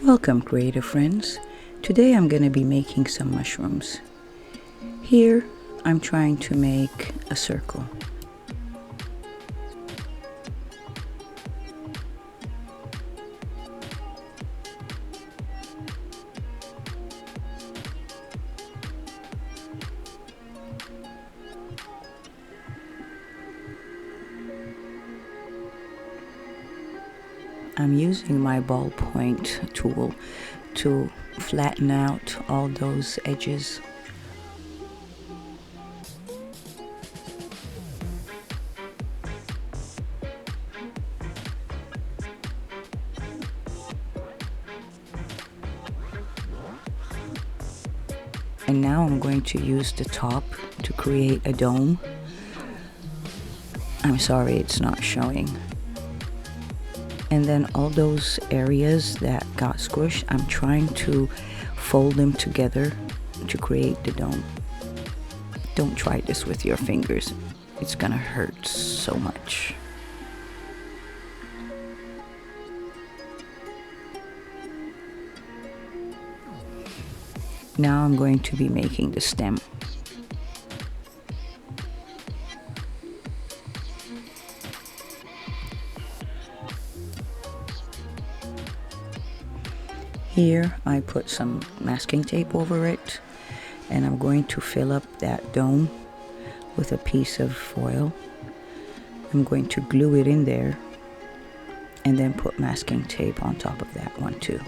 Welcome, creative friends. Today I'm going to be making some mushrooms. Here I'm trying to make a circle. I'm using my ballpoint tool to flatten out all those edges. And now I'm going to use the top to create a dome. I'm sorry it's not showing. And then all those areas that got squished, I'm trying to fold them together to create the dome. Don't try this with your fingers. It's gonna hurt so much. Now I'm going to be making the stem. Here I put some masking tape over it, and I'm going to fill up that dome with a piece of foil. I'm going to glue it in there and then put masking tape on top of that one too.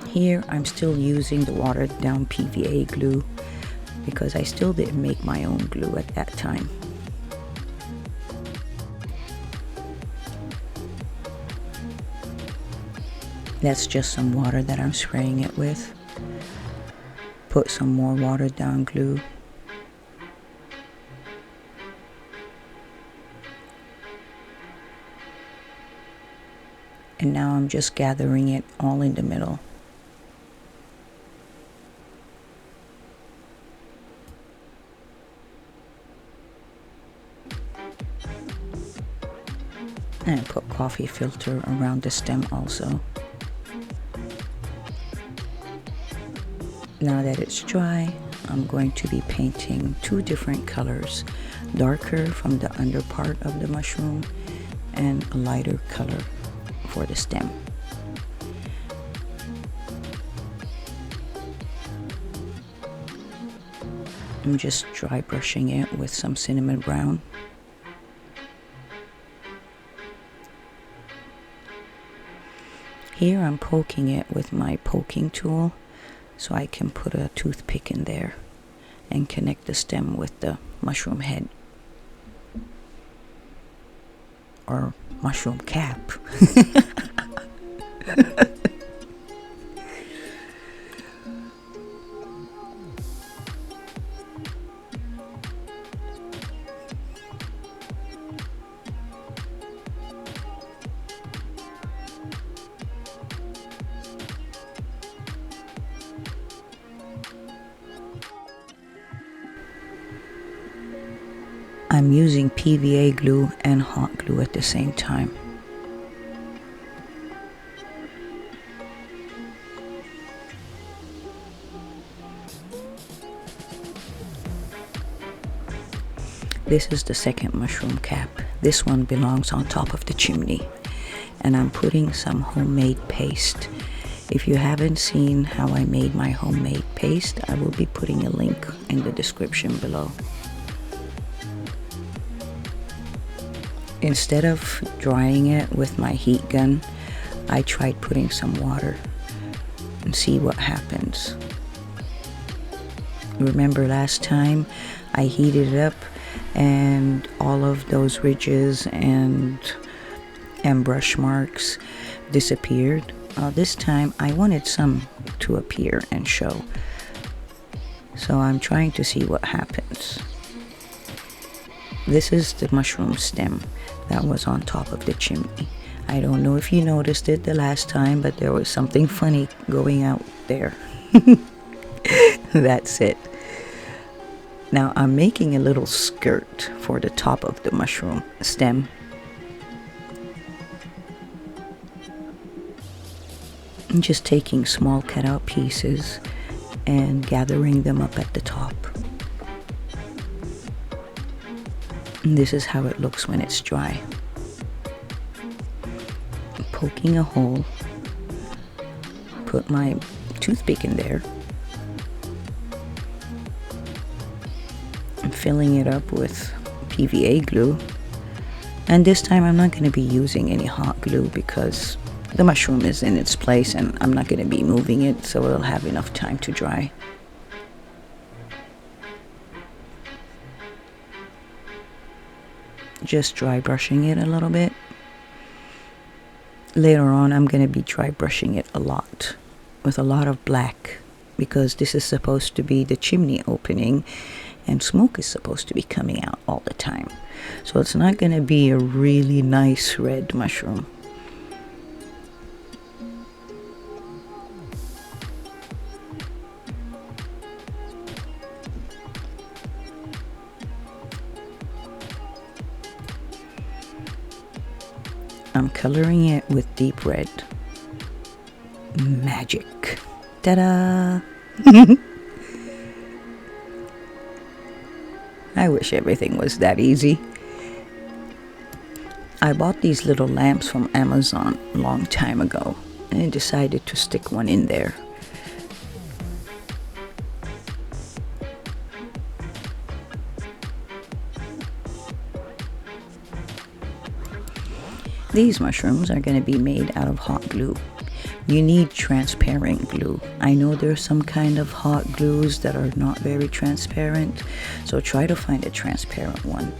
Here I'm still using the watered down PVA glue because I still didn't make my own glue at that time. That's just some water that I'm spraying it with. Put some more watered down glue. And now I'm just gathering it all in the middle. And I put coffee filter around the stem also. Now that it's dry, I'm going to be painting two different colors. Darker from the under part of the mushroom and a lighter color for the stem. I'm just dry brushing it with some cinnamon brown. Here I'm poking it with my poking tool so I can put a toothpick in there and connect the stem with the mushroom head or mushroom cap. I'm using PVA glue and hot glue at the same time. This is the second mushroom cap. This one belongs on top of the chimney. And I'm putting some homemade paste. If you haven't seen how I made my homemade paste, I will be putting a link in the description below. Instead of drying it with my heat gun, I tried putting some water and see what happens. Remember last time I heated it up and all of those ridges and brush marks disappeared? This time I wanted some to appear and show. So I'm trying to see what happens. This is the mushroom stem that was on top of the chimney. I don't know if you noticed it the last time, but there was something funny going out there. That's it. Now I'm making a little skirt for the top of the mushroom stem. I'm just taking small cutout pieces and gathering them up at the top. And this is how it looks when it's dry. I'm poking a hole, put my toothpick in there, and filling it up with PVA glue. And this time I'm not going to be using any hot glue because the mushroom is in its place and I'm not going to be moving it, so it'll have enough time to dry. Just dry brushing it a little bit. Later on I'm going to be dry brushing it a lot with a lot of black, because this is supposed to be the chimney opening and smoke is supposed to be coming out all the time. So it's not going to be a really nice red mushroom. I'm coloring it with deep red. Magic. Ta-da! I wish everything was that easy. I bought these little lamps from Amazon a long time ago and decided to stick one in there. These mushrooms are going to be made out of hot glue. You need transparent glue. I know there's some kind of hot glues that are not very transparent, so try to find a transparent one.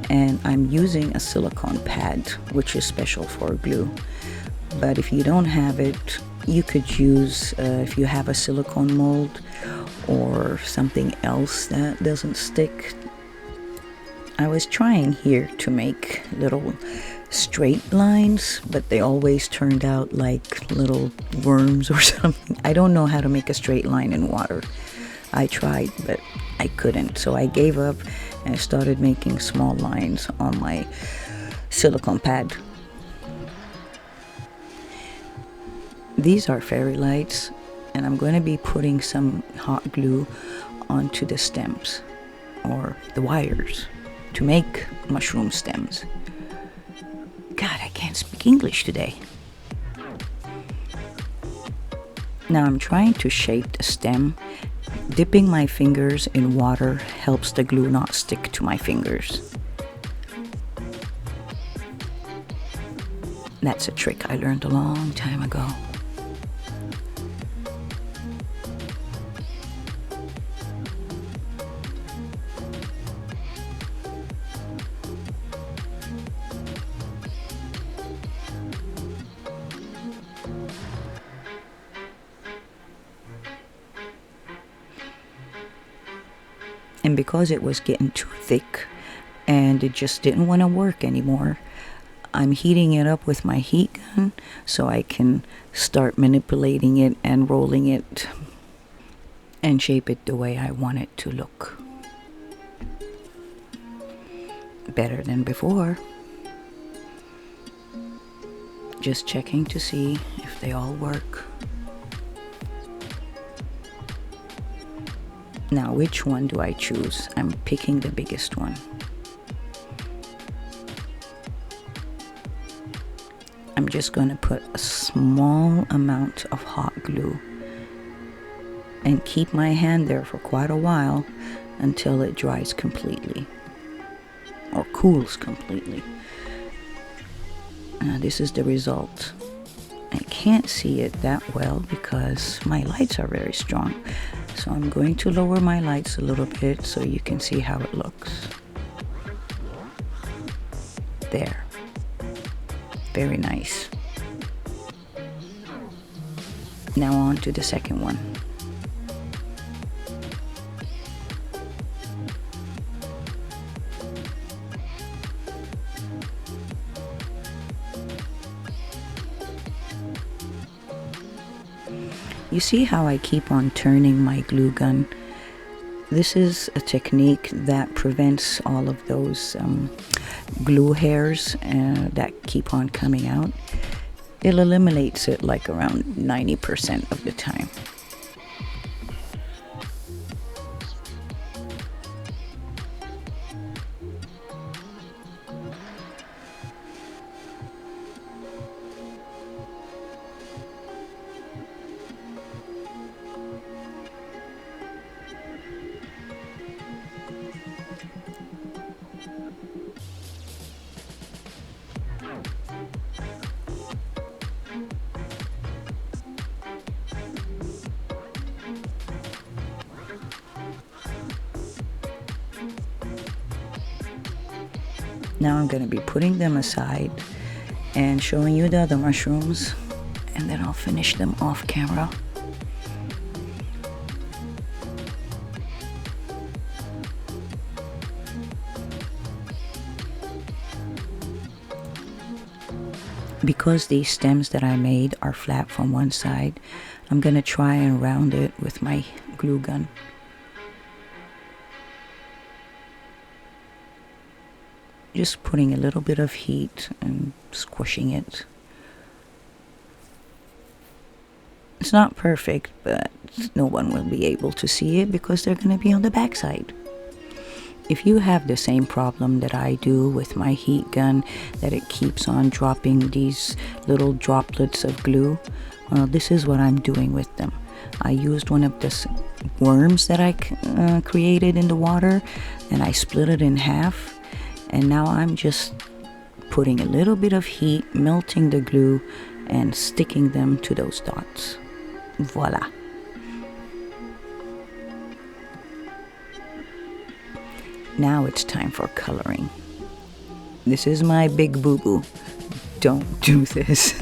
And I'm using a silicone pad, which is special for glue. But if you don't have it, you could use, if you have a silicone mold or something else that doesn't stick. I was trying here to make little straight lines, but they always turned out like little worms or something. I don't know how to make a straight line in water. I tried, but I couldn't, so I gave up and I started making small lines on my silicone pad. These are fairy lights, and I'm going to be putting some hot glue onto the stems or the wires to make mushroom stems. God, I can't speak English today. Now I'm trying to shape the stem. Dipping my fingers in water helps the glue not stick to my fingers. That's a trick I learned a long time ago. And because it was getting too thick and it just didn't want to work anymore, I'm heating it up with my heat gun so I can start manipulating it and rolling it and shape it the way I want it to look. Better than before. Just checking to see if they all work. Now, which one do I choose? I'm picking the biggest one. I'm just going to put a small amount of hot glue and keep my hand there for quite a while until it dries completely or cools completely. This is the result. I can't see it that well because my lights are very strong. So I'm going to lower my lights a little bit so you can see how it looks. There. Very nice. Now on to the second one. You see how I keep on turning my glue gun? This is a technique that prevents all of those glue hairs that keep on coming out. It eliminates it like around 90% of the time. Now I'm going to be putting them aside and showing you the other mushrooms, and then I'll finish them off camera. Because these stems that I made are flat from one side, I'm going to try and round it with my glue gun. Just putting a little bit of heat and squishing it. It's not perfect, but no one will be able to see it because they're going to be on the back side. If you have the same problem that I do with my heat gun, that it keeps on dropping these little droplets of glue, well, this is what I'm doing with them. I used one of the worms that I created in the water, and I split it in half. And now I'm just putting a little bit of heat, melting the glue, and sticking them to those dots. Voila. Now it's time for coloring. This is my big boo-boo. Don't do this.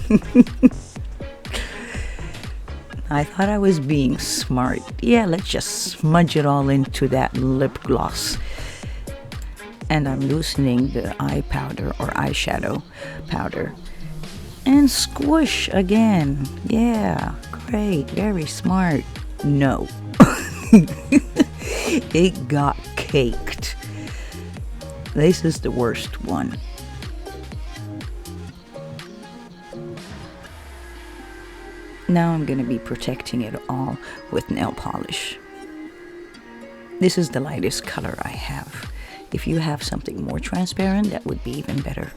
I thought I was being smart. Yeah, let's just smudge it all into that lip gloss. And I'm loosening the eye powder or eyeshadow powder. And squish again. Yeah, great, very smart. No. It got caked. This is the worst one. Now I'm going to be protecting it all with nail polish. This is the lightest color I have. If you have something more transparent, that would be even better.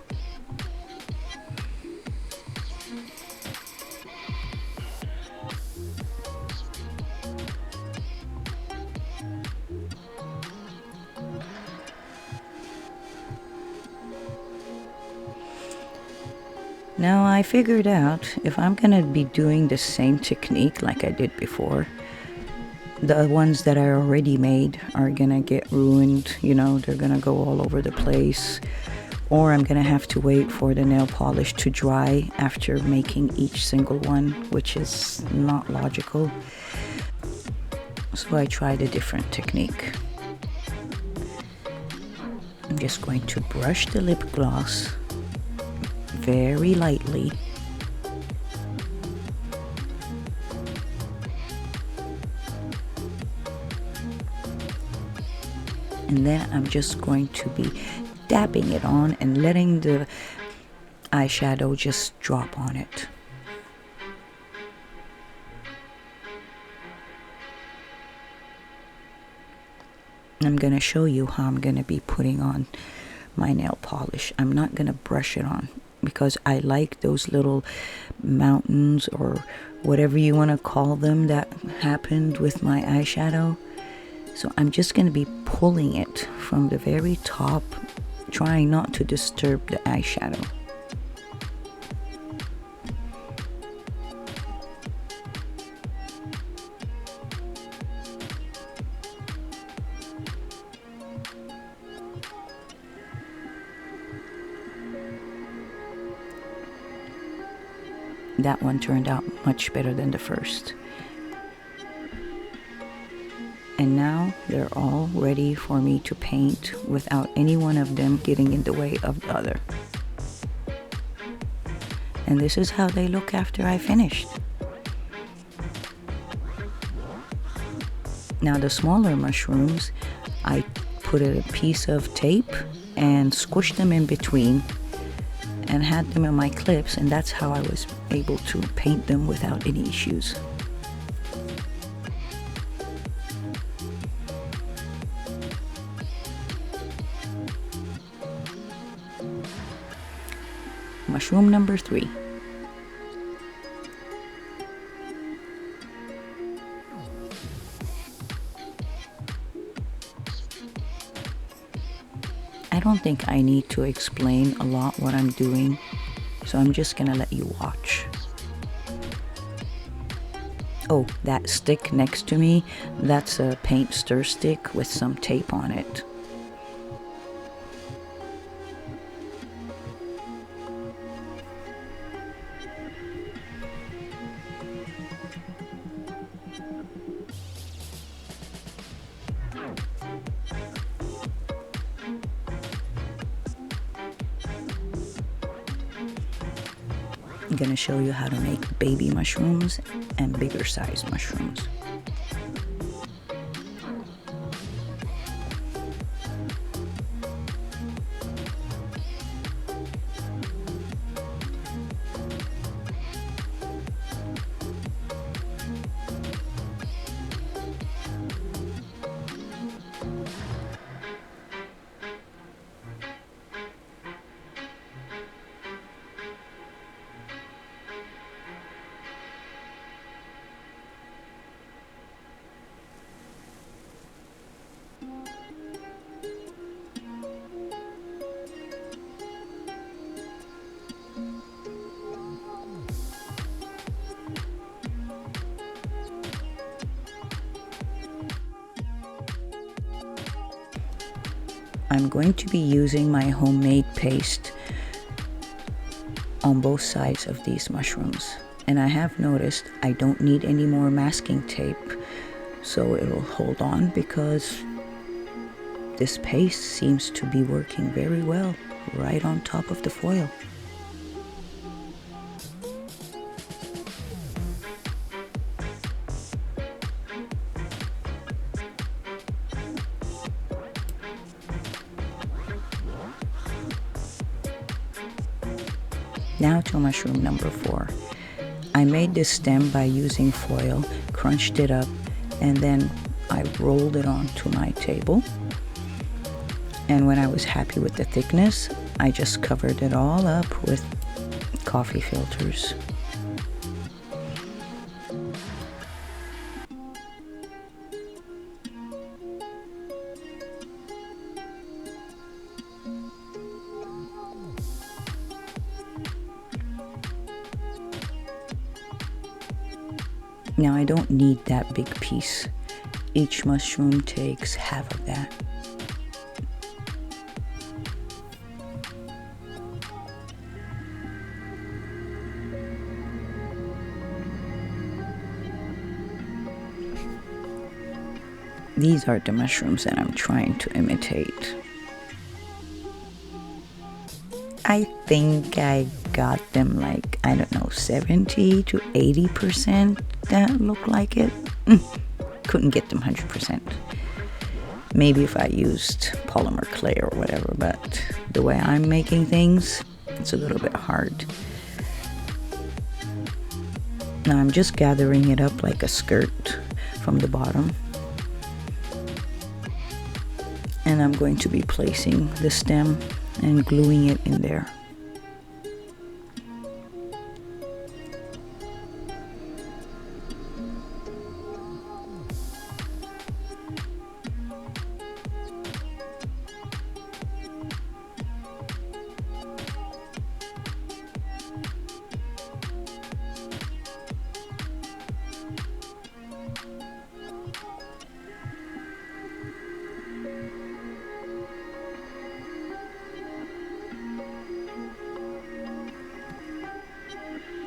Now I figured out if I'm gonna be doing the same technique like I did before, the ones that I already made are gonna get ruined, you know, they're gonna go all over the place, or I'm gonna have to wait for the nail polish to dry after making each single one, which is not logical. So I tried a different technique. I'm just going to brush the lip gloss very lightly. And then I'm just going to be dabbing it on and letting the eyeshadow just drop on it. I'm going to show you how I'm going to be putting on my nail polish. I'm not going to brush it on because I like those little mountains or whatever you want to call them that happened with my eyeshadow. So I'm just going to be pulling it from the very top, trying not to disturb the eyeshadow. That one turned out much better than the first. And now they're all ready for me to paint without any one of them getting in the way of the other. And this is how they look after I finished. Now the smaller mushrooms, I put a piece of tape and squished them in between and had them in my clips, and that's how I was able to paint them without any issues. Mushroom number 3. I don't think I need to explain a lot what I'm doing, so I'm just gonna let you watch. Oh, that stick next to me, that's a paint stir stick with some tape on it. I'm gonna show you how to make baby mushrooms and bigger size mushrooms. I'm going to be using my homemade paste on both sides of these mushrooms, and I have noticed I don't need any more masking tape, so it'll hold on because this paste seems to be working very well right on top of the foil. Now to mushroom number 4. I made this stem by using foil, crunched it up, and then I rolled it onto my table. And when I was happy with the thickness, I just covered it all up with coffee filters. Now I don't need that big piece. Each mushroom takes half of that. These are the mushrooms that I'm trying to imitate. I think I got them like, I don't know, 70 to 80% that look like it. Couldn't get them 100%. Maybe if I used polymer clay or whatever, but the way I'm making things, it's a little bit hard. Now I'm just gathering it up like a skirt from the bottom. And I'm going to be placing the stem and gluing it in there.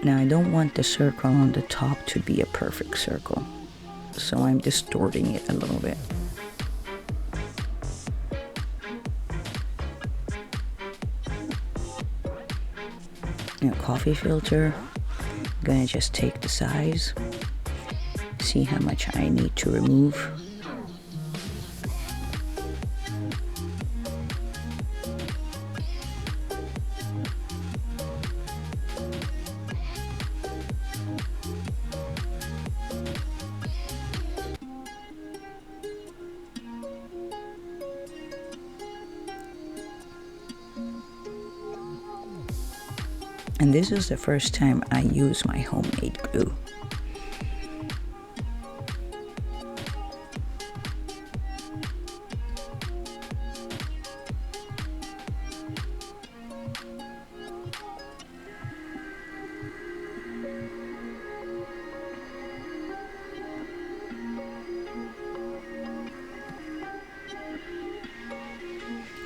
Now I don't want the circle on the top to be a perfect circle, so I'm distorting it a little bit. Now, coffee filter, I'm gonna just take the size, see how much I need to remove, And this is the first time I use my homemade glue.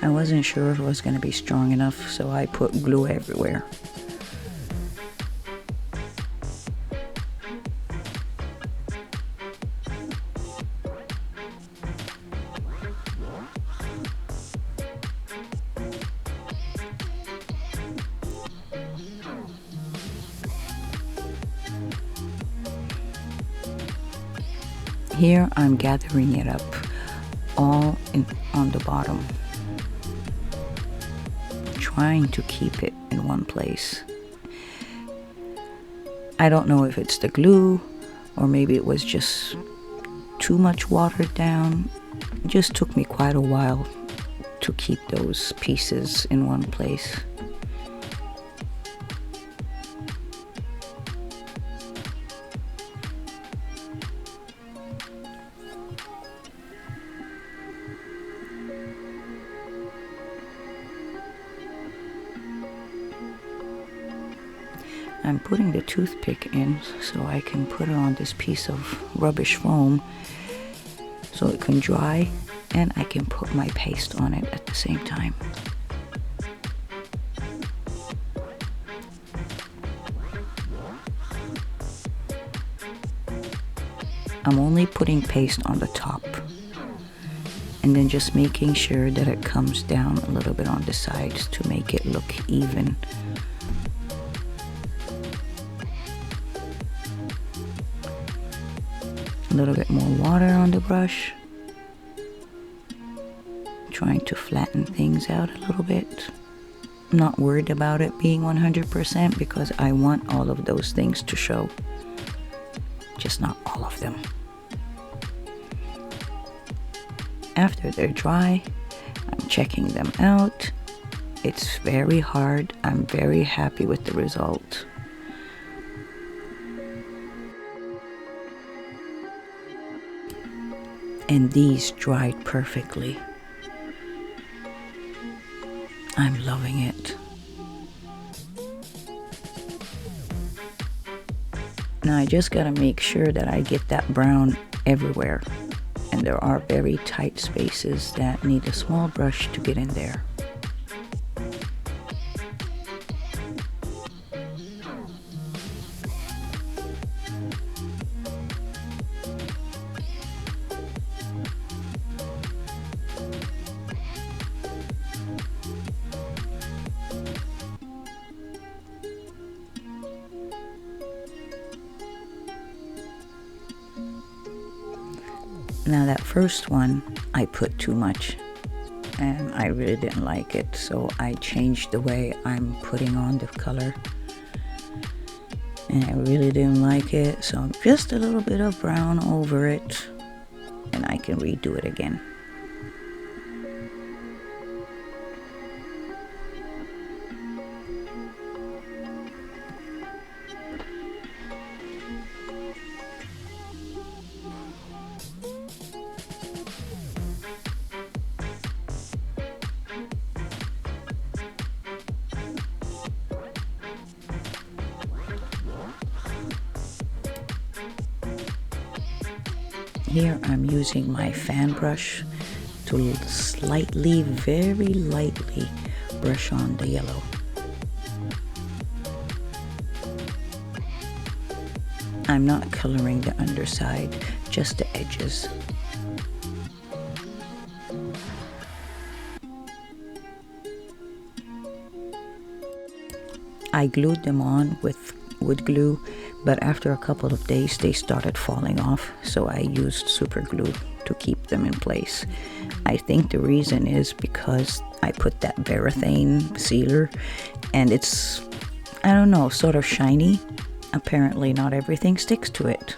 I wasn't sure if it was going to be strong enough, so I put glue everywhere. Here I'm gathering it up all on the bottom, trying to keep it in one place. I don't know if it's the glue or maybe it was just too much watered down. It just took me quite a while to keep those pieces in one place. I'm putting the toothpick in so I can put it on this piece of rubbish foam so it can dry and I can put my paste on it at the same time. I'm only putting paste on the top and then just making sure that it comes down a little bit on the sides to make it look even. A little bit more water on the brush, trying to flatten things out a little bit. I'm not worried about it being 100% because I want all of those things to show, just not all of them. After they're dry, I'm checking them out. It's very hard. I'm very happy with the result. And these dried perfectly. I'm loving it. Now I just gotta make sure that I get that brown everywhere. And there are very tight spaces that need a small brush to get in there. Now that first one, I put too much and I really didn't like it, so I changed the way I'm putting on the color and I really didn't like it, so just a little bit of brown over it and I can redo it again. Here I'm using my fan brush to slightly, very lightly brush on the yellow. I'm not coloring the underside, just the edges. I glued them on with wood glue, but after a couple of days they started falling off, so I used super glue to keep them in place. I think the reason is because I put that Varathane sealer and it's, I don't know, sort of shiny. Apparently not everything sticks to it.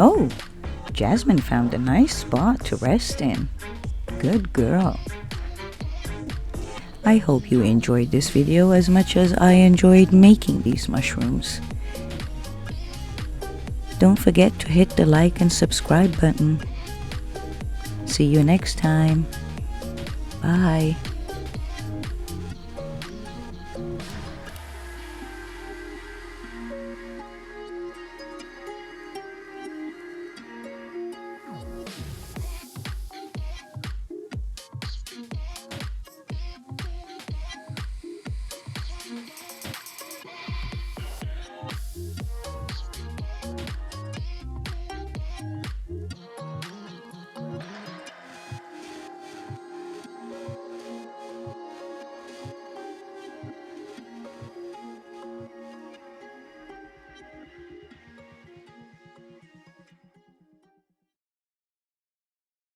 Oh, Jasmine found a nice spot to rest in. Good girl. I hope you enjoyed this video as much as I enjoyed making these mushrooms. Don't forget to hit the like and subscribe button. See you next time. Bye.